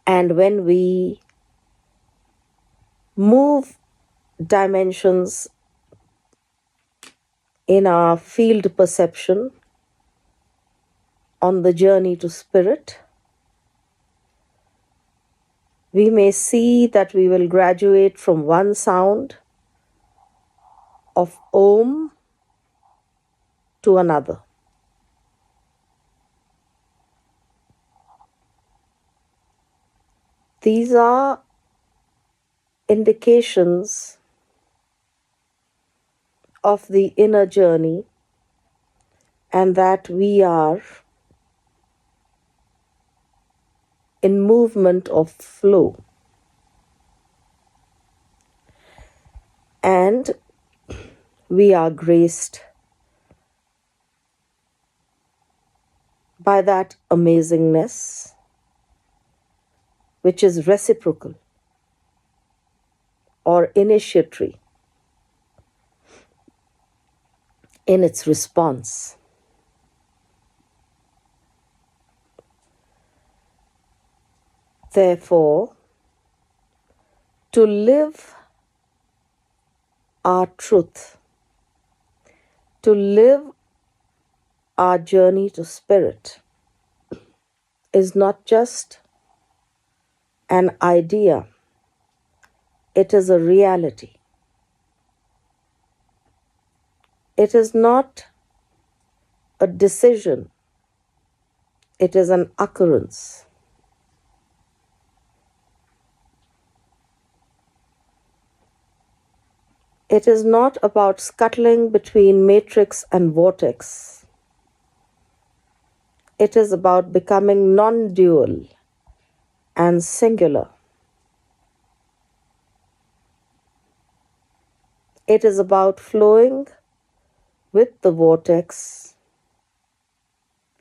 And when we move dimensions in our field perception on the journey to spirit, we may see that we will graduate from one sound of Om to another. These are indications of the inner journey, and that we are in movement of flow. And we are graced by that amazingness, which is reciprocal or initiatory in its response. Therefore, to live our truth, to live our journey to spirit, is not just an idea, it is a reality. It is not a decision, it is an occurrence. It is not about scuttling between matrix and vortex. It is about becoming non-dual and singular. It is about flowing with the vortex,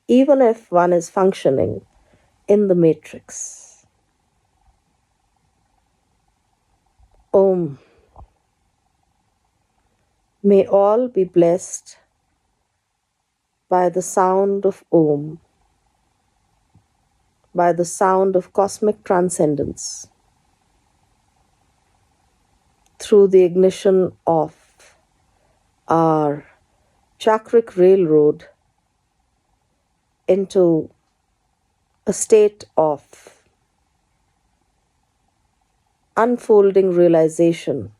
even if one is functioning in the matrix. Om. May all be blessed by the sound of Om, by the sound of cosmic transcendence, through the ignition of our chakric railroad into a state of unfolding realization